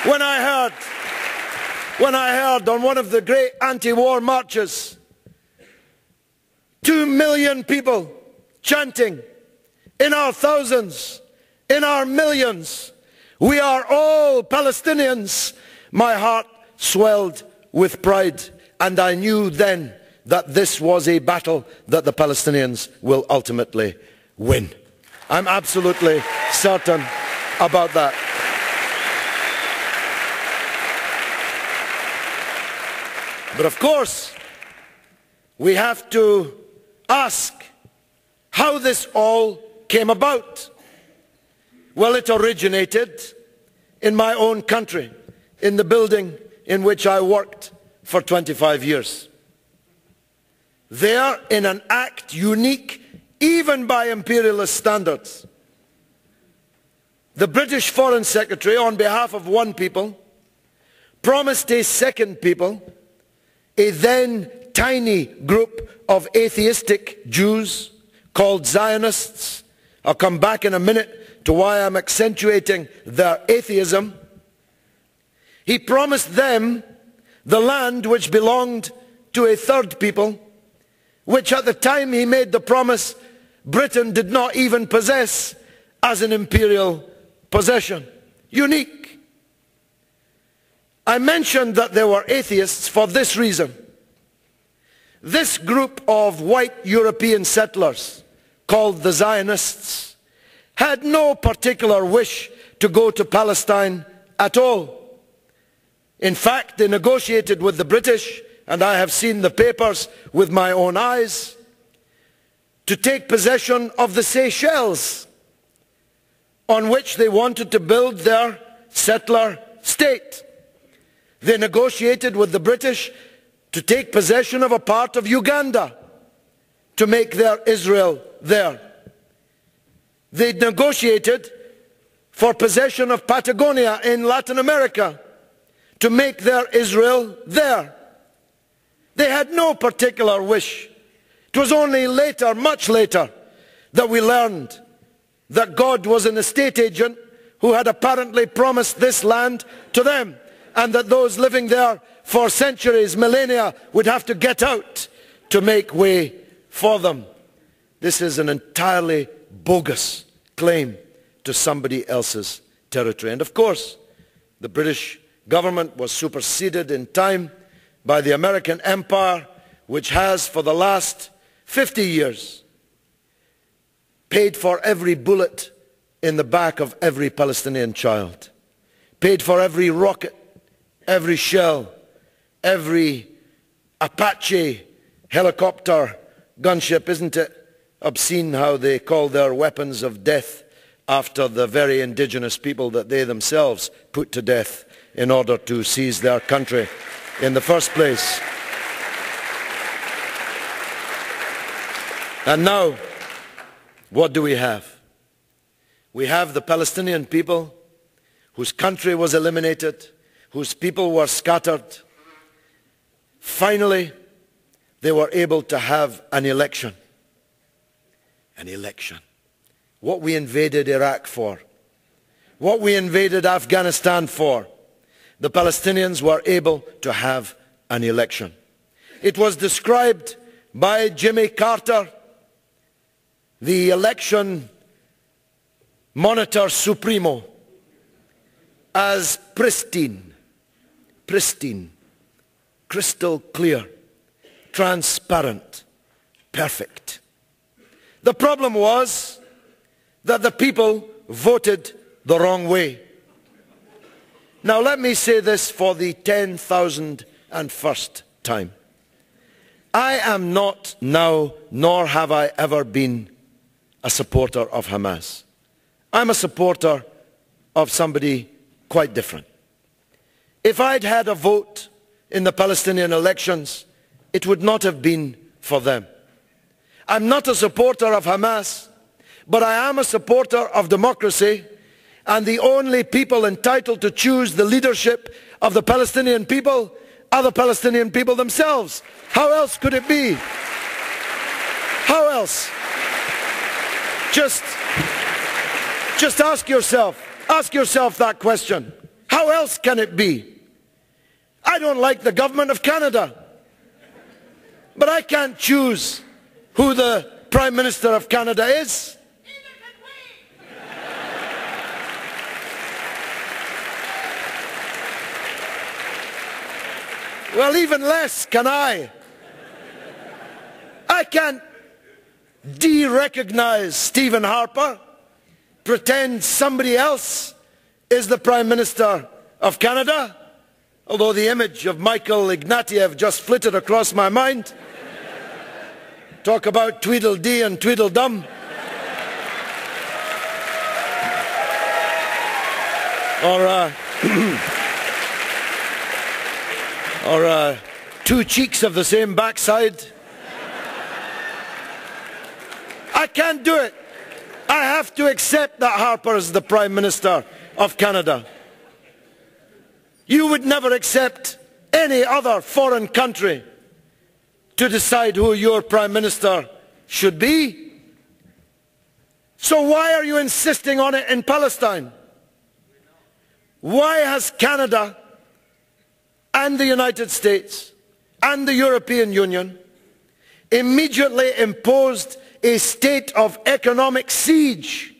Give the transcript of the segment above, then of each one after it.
when I heard on one of the great anti-war marches, 2 million people chanting, in our thousands, in our millions, we are all Palestinians, my heart swelled with pride, and I knew then that this was a battle that the Palestinians will ultimately win. I'm absolutely certain about that. But of course, we have to ask how this all came about. Well, it originated in my own country, in the building in which I worked for 25 years. There, in an act unique even by imperialist standards, the British Foreign Secretary, on behalf of one people, promised a second people, a then tiny group of atheistic Jews called Zionists. I'll come back in a minute to why I'm accentuating their atheism. He promised them the land which belonged to a third people, which at the time he made the promise, Britain did not even possess as an imperial possession. Unique. I mentioned that there were atheists for this reason. This group of white European settlers, called the Zionists, had no particular wish to go to Palestine at all. In fact, they negotiated with the British, and I have seen the papers with my own eyes, to take possession of the Seychelles, on which they wanted to build their settler state. They negotiated with the British to take possession of a part of Uganda, to make their Israel there. They negotiated for possession of Patagonia in Latin America, to make their Israel there. They had no particular wish. It was only later, much later, that we learned that God was an estate agent who had apparently promised this land to them, and that those living there for centuries, millennia, would have to get out to make way for them. This is an entirely bogus claim to somebody else's territory. And of course, the British government was superseded in time by the American empire, which has for the last 50 years paid for every bullet in the back of every Palestinian child, paid for every rocket, every shell, every Apache helicopter gunship. Isn't it obscene how they call their weapons of death after the very indigenous people that they themselves put to death in order to seize their country in the first place? And now, what do we have? We have the Palestinian people whose country was eliminated, whose people were scattered. Finally, they were able to have an election. An election. What we invaded Iraq for, what we invaded Afghanistan for, the Palestinians were able to have an election. It was described by Jimmy Carter, the election monitor supremo, as pristine, crystal clear, transparent, perfect. The problem was that the people voted the wrong way. Now let me say this for the 10,001st time. I am not now, nor have I ever been, a supporter of Hamas. I'm a supporter of somebody quite different. If I'd had a vote in the Palestinian elections, it would not have been for them. I'm not a supporter of Hamas, but I am a supporter of democracy, and the only people entitled to choose the leadership of the Palestinian people are the Palestinian people themselves. How else could it be? How else? Just ask yourself that question. How else can it be? I don't like the government of Canada, but I can't choose who the Prime Minister of Canada is. Well, even less can I. I can't de-recognize Stephen Harper, pretend somebody else is the Prime Minister of Canada, although the image of Michael Ignatieff just flitted across my mind. Talk about Tweedledee and Tweedledum. Or two cheeks of the same backside. I can't do it. I have to accept that Harper is the Prime Minister of Canada. You would never accept any other foreign country to decide who your Prime Minister should be. So why are you insisting on it in Palestine? Why has Canada and the United States and the European Union immediately imposed a state of economic siege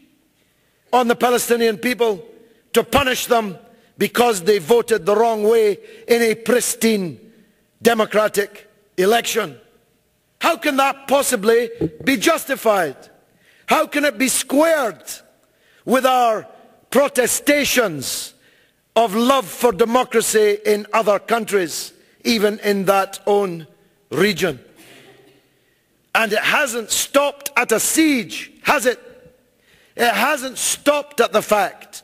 on the Palestinian people to punish them because they voted the wrong way in a pristine democratic election? How can that possibly be justified? How can it be squared with our protestations of love for democracy in other countries, even in that own region? And it hasn't stopped at a siege, has it? It hasn't stopped at the fact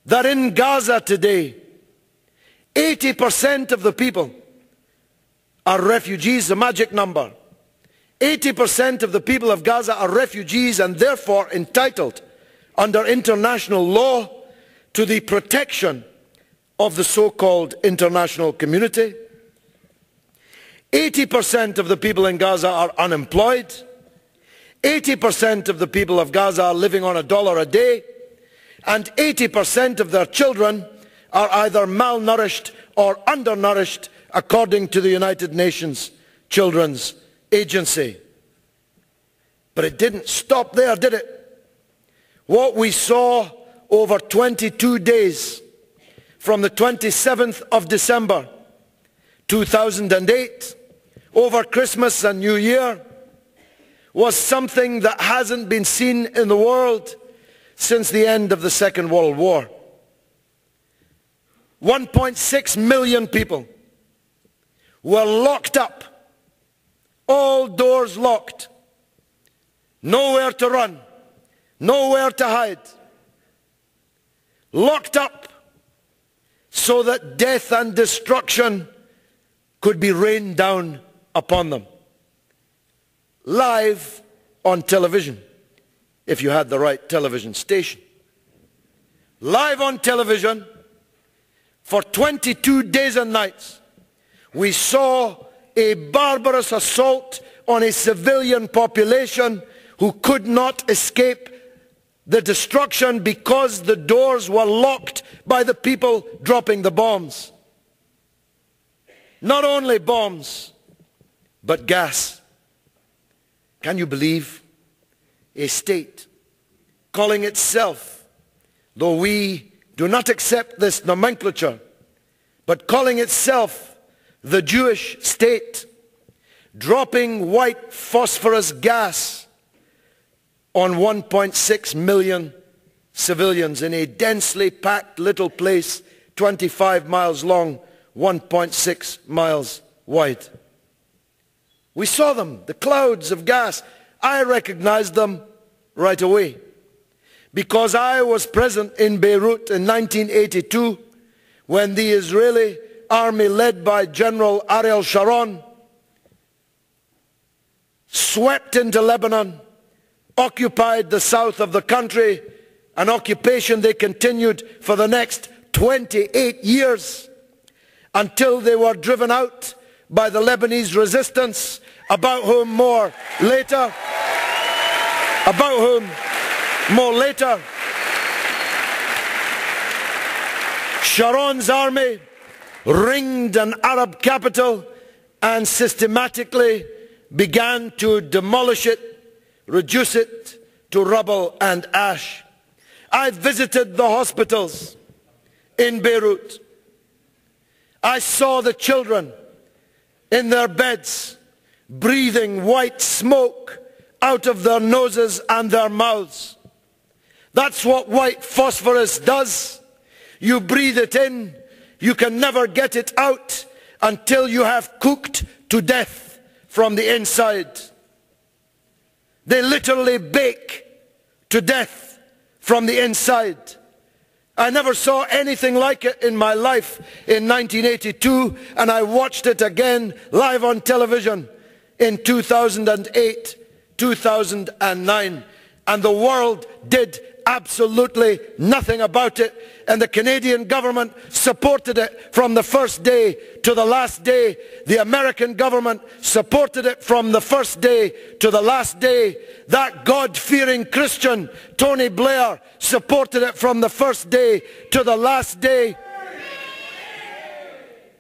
that in Gaza today, 80% of the people are refugees, a magic number. 80% of the people of Gaza are refugees and therefore entitled under international law to the protection of the so-called international community. 80% of the people in Gaza are unemployed. 80% of the people of Gaza are living on $1 a day. And 80% of their children are either malnourished or undernourished, according to the United Nations Children's Agency. But it didn't stop there, did it? What we saw over 22 days, from the 27th of December 2008, over Christmas and New Year, was something that hasn't been seen in the world since the end of the Second World War. 1.6 million people were locked up, all doors locked, nowhere to run, nowhere to hide, locked up so that death and destruction could be rained down upon them. Live on television, if you had the right television station. Live on television for 22 days and nights, we saw a barbarous assault on a civilian population who could not escape the destruction because the doors were locked by the people dropping the bombs. Not only bombs, but gas. Can you believe a state calling itself, though we do not accept this nomenclature, but calling itself the Jewish state, dropping white phosphorus gas on 1.6 million civilians in a densely packed little place, 25 miles long, 1.6 miles wide. We saw them, the clouds of gas. I recognized them right away because I was present in Beirut in 1982 when the Israeli army led by General Ariel Sharon swept into Lebanon, occupied the south of the country, an occupation they continued for the next 28 years until they were driven out by the Lebanese resistance, about whom more later. Sharon's army ringed an Arab capital and systematically began to demolish it, reduce it to rubble and ash. I visited the hospitals in Beirut. I saw the children in their beds breathing white smoke out of their noses and their mouths. That's what white phosphorus does. You breathe it in, you can never get it out until you have cooked to death from the inside. They literally bake to death from the inside. I never saw anything like it in my life in 1982, and I watched it again live on television in 2008, 2009, and the world did absolutely nothing about it, and the Canadian government supported it from the first day to the last day. The American government supported it from the first day to the last day. That God-fearing Christian, Tony Blair, supported it from the first day to the last day.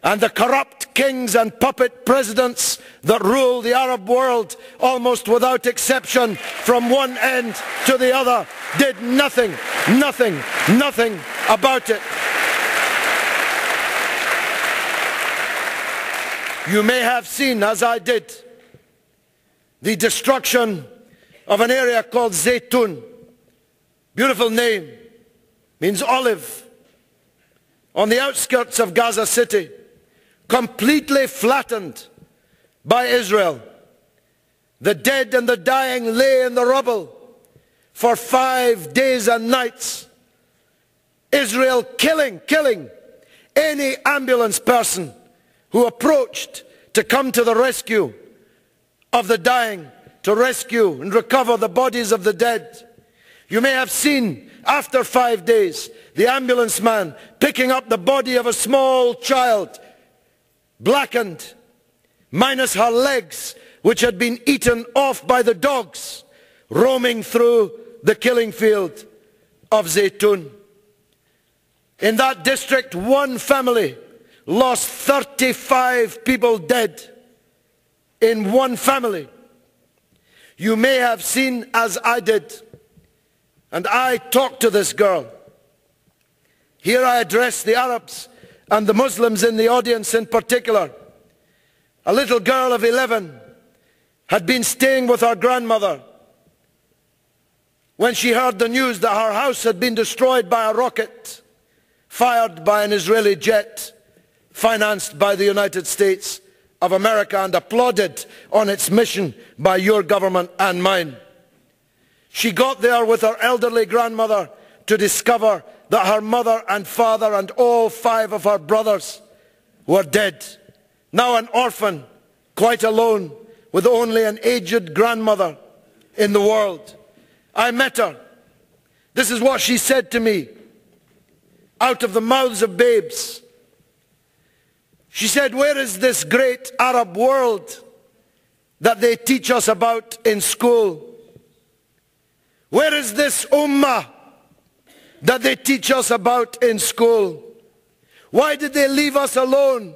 And the corrupt kings and puppet presidents that rule the Arab world, almost without exception, from one end to the other, did nothing about it. You may have seen, as I did, the destruction of an area called Zaytun. Beautiful name, means olive, on the outskirts of Gaza City, completely flattened by Israel. The dead and the dying lay in the rubble for 5 days and nights. Israel killing any ambulance person who approached to come to the rescue of the dying, to rescue and recover the bodies of the dead. You may have seen, after 5 days, the ambulance man picking up the body of a small child, blackened, minus her legs, which had been eaten off by the dogs, roaming through the killing field of Zaytun. In that district, one family lost 35 people dead in one family. You may have seen, as I did, and I talked to this girl. Here I address the Arabs and the Muslims in the audience in particular. A little girl of 11 had been staying with her grandmother when she heard the news that her house had been destroyed by a rocket fired by an Israeli jet financed by the United States of America and applauded on its mission by your government and mine. She got there with her elderly grandmother to discover that her mother and father and all 5 of her brothers were dead. Now an orphan, quite alone, with only an aged grandmother in the world. I met her. This is what she said to me, out of the mouths of babes. She said, "Where is this great Arab world that they teach us about in school? Where is this ummah that they teach us about in school? Why did they leave us alone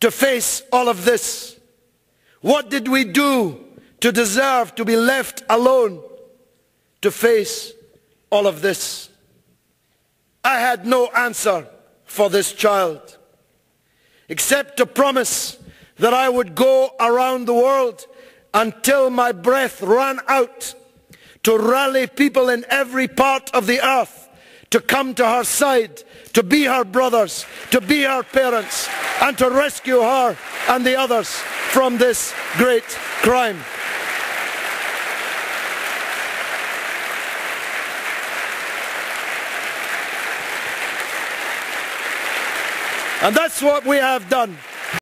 to face all of this? What did we do to deserve to be left alone to face all of this?" I had no answer for this child, except to promise that I would go around the world until my breath ran out, to rally people in every part of the earth to come to her side, to be her brothers, to be her parents, and to rescue her and the others from this great crime. And that's what we have done.